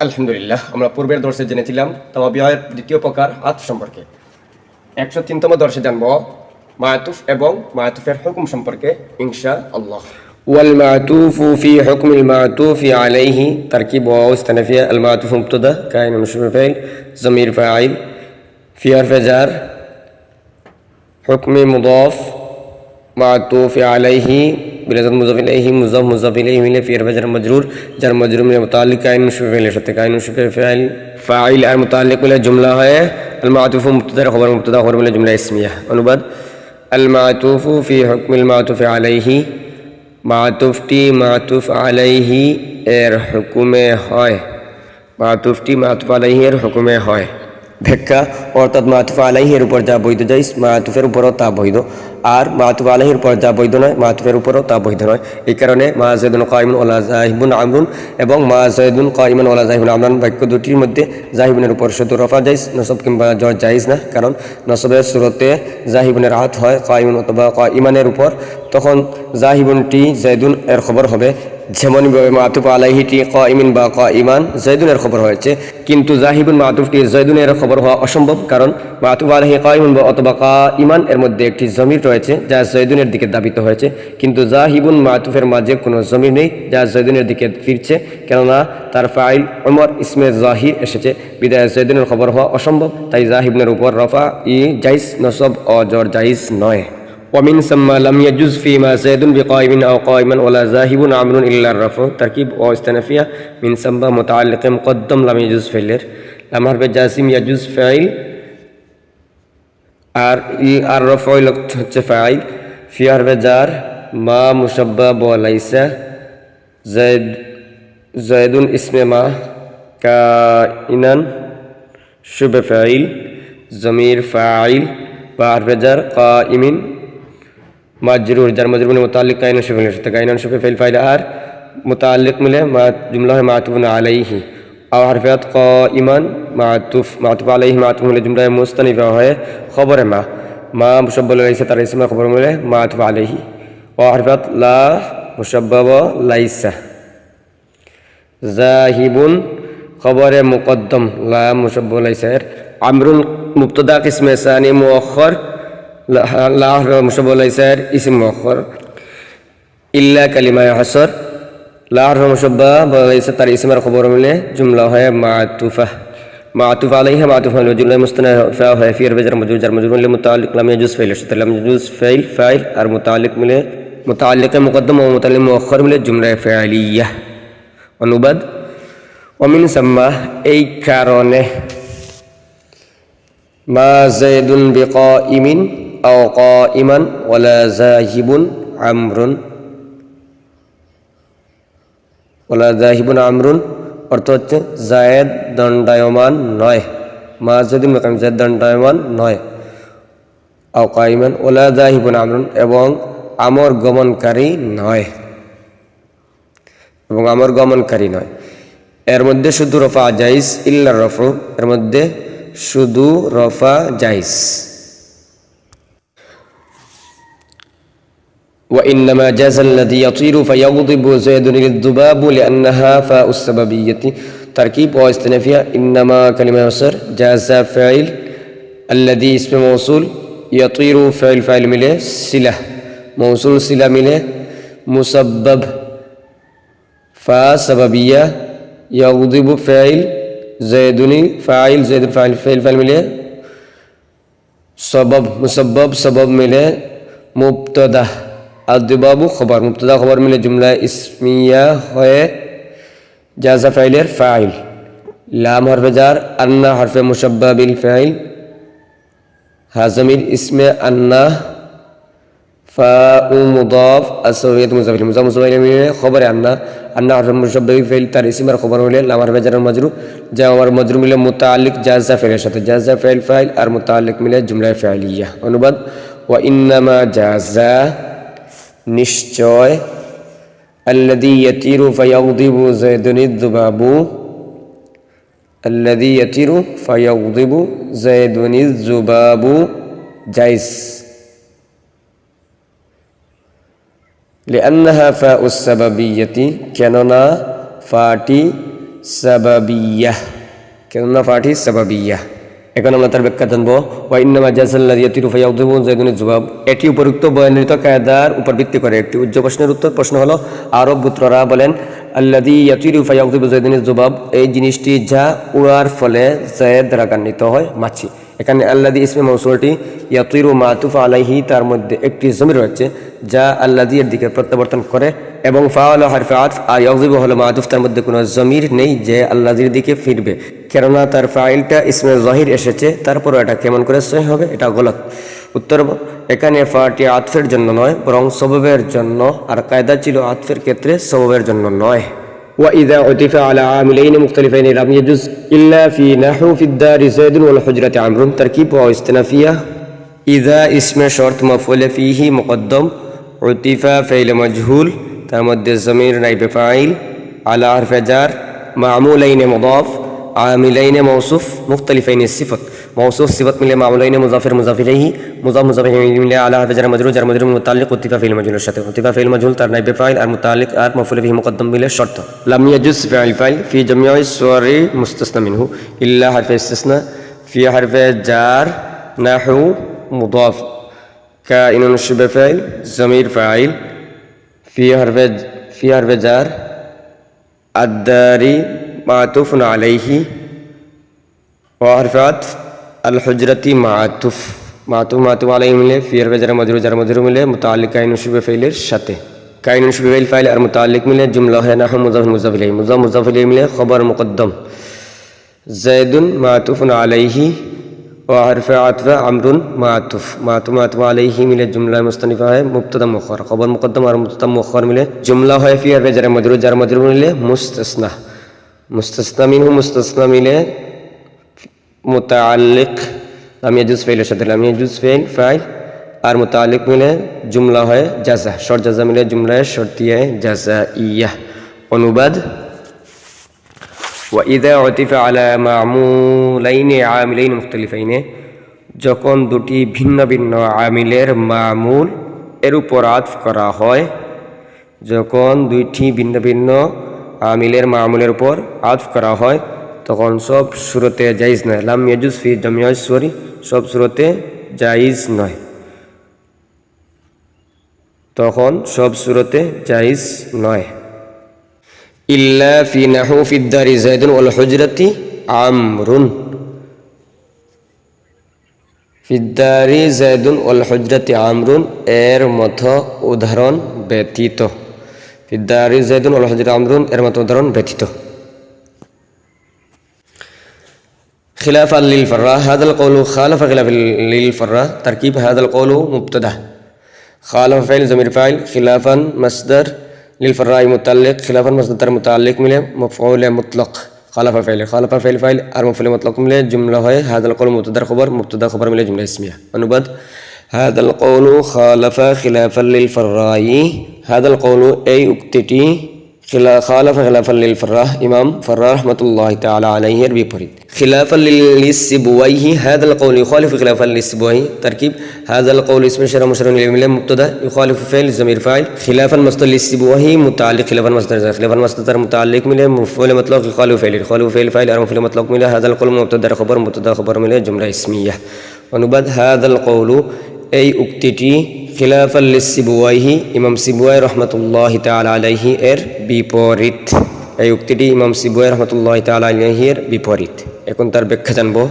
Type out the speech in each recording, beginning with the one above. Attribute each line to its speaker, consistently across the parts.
Speaker 1: আলহামদুলিল্লাহ, আমরা পূর্বের দর্শে জেনেছিলাম তাওবিয়ার দ্বিতীয় প্রকার আতফ সম্পর্কে। 103তম দর্শে জানব মাতুফ এবং মাতুফের হুকুম সম্পর্কে ইনশাআল্লাহ।
Speaker 2: والمعطوف في حكم المعطوف عليه تركيب واو استئنافية. المعطوف مبتدا كائن مشبه فاعل ضمير فاعل في حرف جر حكم مضاف معطوف عليه بلفظ مضاف إليه مضاف إليه من في حرف جر مجرور من متعلق كائن مشبه فاعل সাথে كائن مشبه فاعل আর متعلق মিলে জুমলা হয় المعطوف مبتدا خبر مبتدا خبر মিলে জুমলা ইসমিয়া। অনুবাদ المعطوف في حكم المعطوف عليه মাতুফটি মাতুফ আলাইহি এর হুকুমে হয়। মাতুফটি মাতুফ আলাইহি এর হুকুমে হয়। ব্যাখ্যা অর্থাৎ মাতুফ আলাইহি এর উপর যা বৈধ জায়েজ মাতুফের উপরও তা বৈধ, আর মাতুফ আলাইহির উপর যা বৈধ নয় মাতুফের উপরও তা বৈধ নয়। এই কারণে মা যায়দুন কায়িমুন ওয়ালা যাহিবুন আমরুন এবং মা যায়দুন কায়িমুন ওয়ালা যাহিবুন আমরুন বাক্য দুটির মধ্যে যাহিবুনের উপর শুধু রফা জায়েজ, নসব কিংবা জর জায়েজ না। কারণ নসবের সূরতে যাহিবুনের আত হয় কায়িমুন অথবা কায়িমানের উপর, তখন যাহিবুনটি যায়দুন এর খবর হবে। যেমন মাতুফ আলাইহিটি কায়িমিন বা কায়িমান যায়দুনের খবর হয়েছে, কিন্তু যাহিবুন মাতুফটি যায়দুনের খবর হওয়া অসম্ভব। কারণ মাতুফ আলাইহি কায়িমুন অথবা কায়িমান এর মধ্যে একটি জমির রয়েছে যা যায়দুনের দিকে দাবিত হয়েছে, কিন্তু যাহিবুন মাতুফের মাঝে কোনো জমির নেই যা যায়দুনের দিকে ফিরছে, কেননা তার ফাইল ওমর ইসমে জাহির এসেছে, বিদায় যায়দুনের খবর হওয়া অসম্ভব। তাই যাহিবুনের উপর রফা জায়েজ, নসব ও জর জায়েজ নয়। ومن ثم لم يجوز فيما زيد بقائم أو قائما ولا ذاهب عمرو إلا الرفع تركيب واستئنافية. من ثم متعلق مقدم لم يجوز فعل لم حرف جازم يجوز فاعل আর রফা হচ্ছে ফাইল ফি হারফে জার মা মুশাব্বাহ ওয়ালাইসা যায়দুন ইসমে মা কাইনান শুবে ফাইল জমির ফাইল বা হারফে জার কাইমিন মাজরুর যার মাজরুর মিলে মুতাল্লিক কাইনান শুবে সাথে কাইনান শুবে ফাইল আর মুতাল্লিক মিলে জুমলা হয় মাতুফুন আলাইহি আর হারফাত কাইমান মাতুফ আলাইহি মাতুফ মিলে জুমলা মুস্তানিফা হয় খবরে মা মুশাব্বাহ লাইসা তার ইসমে খবর মিলে মাতুফ আলাইহি ও হারফাত লা মুশাব্বাহ লাইসা যাহিবুন খবরে মুকদ্দম লা মুশাব্বাহ লাইসা আমরুন মুবতাদা কিসমে সানি মুআখখার লা মুশাব্বাহ লাইসা ইসম মুআখখার ইল্লা কালিমা হাসর লা মুশাব্বাহ লাইসা তার ইসমের খবর মিলে জুমলা হয় মাতুফা معطوف عليها معطوف على الجملة مستأنفة है फिर जार मजरूर मिले मुताल्लिक लम यजुज़ फ़ाइल से लम यजुज़ फ़ाइल और मुताल्लिक मिले मुताल्लिक मुक़द्दम और मुताल्लिक मुअख्खर मिले जुमला फ़ाइलिया। अनुबाद वमिन सम्मा এই কারণে মা যায়দুন বিকাইমিন আও কাইমান ওয়ালা যাহিবুন আমরুন অর্থ হচ্ছে জায়েদ দণ্ডায়মান নয়, মা যায়দুন বিকাইমিন জায়েদ দণ্ডায়মান নয়, আও কাইমান ওয়ালা যাহিবুন আমরুন এবং আমর গমনকারী নয়, এর মধ্যে শুধু রফা জায়েজ ইল্লা রফু, এর মধ্যে শুধু রফা জায়েজ। وإنما جاز الذي يطير فيغضب زيد الذباب لأنها فاء السببية تركيب واستئنافية. إنما كلمة يسر جاز فاعل الذي اسم موصول يطير فاعل مله صلة موصول صلة مله مسبب فاء سببية يغضب فاعل زيدني فاعل زيد فاعل مله مسبب سبب مله مبتدا আদ-দুবাবু খবর মুবতাদা খবর মিলে জুমলা ইসমিয়া হয়ে জাযা ফাইলের ফাইল লাম হরফে জার আন্না হরফে মুশাব্বাহ বিল ফাইল হাজামিল ইসমে আন্না ফাউ মুদাফ আসওয়াত মুজাফ মিলে খবরে আন্না হরফে মুশাব্বাহ বিল ফাইল তার ইসমের খবর মিলে লাম হরফে জার মাজরুর যা আমার মাজরুর মিলে মুতাআল্লিক জাযা ফাইলের সাথে জাযা ফাইল আর মুতাআল্লিক মিলে জুমলা ফাইলিয়া। অনুবাদ ওয়া ইন্নামা জাযা নিশ্চয় আল্লাযী ইয়াতিরু ফায়াগদিবু যায়দুনিদ যুবাবু আল্লাযী ইয়াতিরু ফায়াগদিবু যায়দুনিজ যুবাবু জায়েজ লিআন্নাহা ফাউস সাবাবিয়্যাতি কেননা ফাটি সাবাবিয়াহ, কেননা ফাটি সাবাবিয়াহ। এখন আমরা তার ব্যাখ্যা জানবো। ওয়া ইন্নামা জাযাল্লাযী ইয়াতিরু ফায়াযিবু যায়দুন যুবাব, এটি উপরোক্ত বর্ণিত কায়দার উপর ভিত্তি করে একটি উচ্চ প্রশ্নের উত্তর। প্রশ্ন হলো, আরব গোত্ররা বলেন আল্লাযী ইয়াতিরু ফায়াযিবু যায়দুন যুবাব, এই জিনিসটি যা উড়ার ফলে জায়েদ রাগান্বিত হয়, মাছি। এখানে আল্লাযী ইসমে মৌসুলটি, ইয়াতিরু মাতুফ আলাইহি, তার মধ্যে একটি জমির রয়েছে যা আল্লাযী এর দিকে প্রত্যাবর্তন করে, এবং ফাআল হারফে আতফ, আর ইয়াযিবু হলো মাতুফ, তার মধ্যে কোনো জমির নেই যে আল্লাযীর দিকে ফিরবে, কেননা তার ফাইলটা ইসমে জাহির এসেছে। তারপরও এটা কেমন করে সহিহ হবে? এটা গলত উত্তর। এখানে ফাটি আতফের জন্য নয়, বরং সববের জন্য, আর কায়দা ছিল আতফের ক্ষেত্রে সববের জন্য নয়। وإذا عطف على عاملين مختلفين لم يجوز إلا في نحو في الدار زيد والحجرة عمرو تركيب واستنافية إذا اسم شرط مفعول فيه مقدم عطف فعل مجهول تمد الضمير نائب فاعل على حرف جر معمولين مضاف عاملين موصوف مختلفين الصفة موصوف صفة من معمولين مضافر مضاف إليه مضاف مضاف إليه من على حرف جر مجرور جر مجرور متعلق عطف فعل مجهول الشرط عطف فعل مجهول تر نائب فاعل المتعلق আর مفعول به مقدم بلا شرط لم يجوز فعل فاعل في جميع الصور مستثنى منه إلا حرف استثناء في حرف جر نحو مضاف كائن شبه فاعل ضمير فاعل في حرف جر الداري معطوف عليه وحرف عطف الحجرة معطوف عليه মিলে في حرف جر مجرور মিলে متعلق كائن شبه فاعলের সাথে كائن شبه فاعل আর متعلق মিলে জুমলা হয় নাহু মুজাফ মুজাফ ইলাইহি মুজাফ ইলাইহি মিলে খবর মুকদ্দম যায়দুন মাতুফ আলাইহি وحرف عطف عمرو معطوف عليه মিলে জুমলা মুস্তানিফা হয় মুবতাদা মুআখখার খবর মুকদ্দম আর মুবতাদা মুআখখার মিলে জুমলা হয় ফি হারফে জার মজরুর মিলে মুস্তাসনা মিলে মুতাআল্লিক লাম ইয়াজুজ ফাইলের সাথে লাম ইয়াজুজ ফাইল আর মুতাআল্লিক মিলে জুমলা হয় জাযা শর্ত জাযা মিলে জুমলায় শর্তিয়া জাযাইয়া। অনুবাদ, وإذا عطف على معمولين عاملين مختلفين, যখন দুটি ভিন্ন ভিন্ন আমিলের মামুল এর উপর আতফ করা হয়, যখন দুইটি ভিন্ন ভিন্ন আমিলের মামুলের উপর আতফ করা হয়, তখন সব সূরতে জায়েজ নয়। লাম ইয়াজুজ ফি জামিআস সুওরি, সব সূরতে জায়েজ নয়, তখন সব সূরতে জায়েজ নয়। ইল্লা ফি নাহু ফি দারি যায়দুন ওয়াল হুজরাতি আমরুন, ফি দারি যায়দুন ওয়াল হুজরাতি আমরুন এর মতো উদাহরণ ব্যতীত, ফি দারি যায়দুন ওয়াল হুজরাতি আমরুন এর মতো উদাহরণ ব্যতীত। خلافا للفراء هذا القول خالف خلاف للفراء تركيب هذا القول مبتدا خالف فعل ضمير فاعل خلافا مصدر للفراء متعلق خلافا مصدر متعلق মিলে مفعول مطلق خالف فعل আর مفعول مطلق মিলে জুমলা হয় هذا القول مبتدا خبر মিলে জুমলা ইসমিয়া। অনুবাদ, هذا القول خالف خلافا للفراء, هذا القول এই উক্তিটি خالف خلافا للفراء ইমাম ফাররা রাহমাতুল্লাহি তাআলা আলাইহি এর বিপরীত। خلافا للسبويه هذا القول يخالف خلافا للسبويه تركيب هذا القول اسم اشاره مشار اليه مبتدا يخالف فعل ضمير فاعل خلافا مصدر للسبويه متعلق خلافا مصدر متعلق মিলে مفعول مطلق يخالف فعل আর مفعول مطلق মিলে هذا القول مبتدا خبر মিলে জুমলা ইসমিয়া। অনুবাদ, هذا القول এই উক্তিটি খিলাফাল লিসসিবওয়াইহি ইমাম সিবওয়াই রাহমাতুল্লাহি তাআলা আলাইহি এর বিপরীত, এই উক্তিটি ইমাম সিবওয়াই রাহমাতুল্লাহি তাআলা আলাইহি এর বিপরীত। এখন তার ব্যাখ্যা জানবো।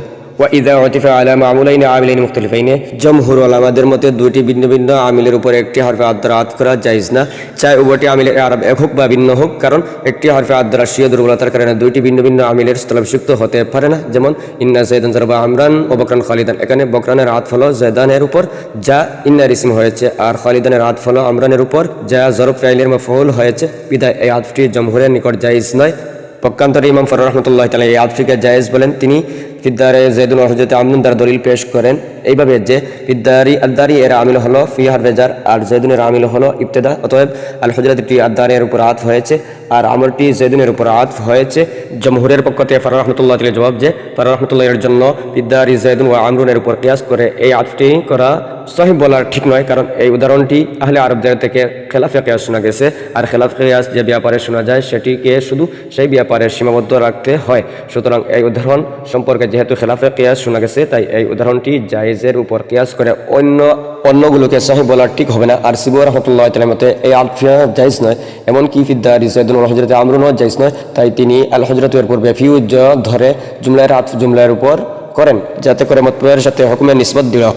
Speaker 2: وإذا عطف على معمولين عاملين مختلفين, জমহুর উলামাদের মতে দুইটি ভিন্ন ভিন্ন আমিলের উপর একটি হরফে আদ দ্বারা আতফ করা জায়েজ না, চাই উভয়টি আমিলের আরব এক হোক বা ভিন্ন হোক, কারণ একটি হরফে আদ দ্বারা স্বীয় দুর্বলতার কারণে দুইটি ভিন্ন ভিন্ন আমিলের স্থলাভিষিক্ত হতে পারে না। যেমন ইন্না যায়দান যারবা আমরান ও বকরান খালিদান, এখানে বকরানের আতফ হলো যায়দানের উপর যা ইন্নার ইসম হয়েছে, আর খালিদানের আতফ হলো আমরানের উপর যা জরব ফাইলের মাফউল হয়েছে, বিধায় এই আতফটি জমহুরের নিকট জায়েজ নয়। পক্ষান্তরে ইমাম ফাররা রাহমাতুল্লাহি তাআলা এই আতফটিকে জায়েজ বলেন। তিনি ফি দারি যায়দুন ওয়া হুজরাতি আমরুন দ্বারা দলিল পেশ করেন এইভাবে যে ফিদ্দারি আদ্দারি এর আমিল হলো ফি হারফে জার আর জৈদুনের আমিল হলো ইবতেদা, অতএব আল হুজরাতটি আদ্দারি এর উপর আতফ হয়েছে আর আমরটি জৈদুনের উপর আতফ হয়েছে। জমহুরের পক্ষ থেকে ফারুক রহমতুল্লাহ তাআলা জবাব যে ফারুক রহমতুল্লাহ এর জন্য ফিদ্দারি জৈদুন ও আমরুনের উপর কিয়াস করে এই আতফটি করা সহিহ বলা ঠিক নয়, কারণ এই উদাহরণটি আহলে আরবদের থেকে খেলাফে কিয়াস শোনা গেছে আর খেলাফ কিয়াস যে ব্যাপারে শোনা যায় সেটিকে শুধু সেই ব্যাপারে সীমাবদ্ধ রাখতে হয়। সুতরাং এই উদাহরণ সম্পর্কে যেহেতু খেলাফে কিয়াস শোনা গেছে তাই এই উদাহরণটি জায়েজের উপর কিয়াস করে অন্যগুলোকে সহিহ বলা ঠিক হবে না। আর সিবুর রহমতুল্লাহ তাআলার মতে এই আতফা জায়েজ নয়, এমনকি ফিদ্দারি জৈদুন ওয়াল হযরত আমরুনও জায়েজ নয়, তাই তিনি আল হযরতের পূর্বে ফিউজ ধরে জুমলার আতফ জুমলার উপর করেন যাতে করে মতলবের সাথে হুকুমের নিসবত দৃঢ়।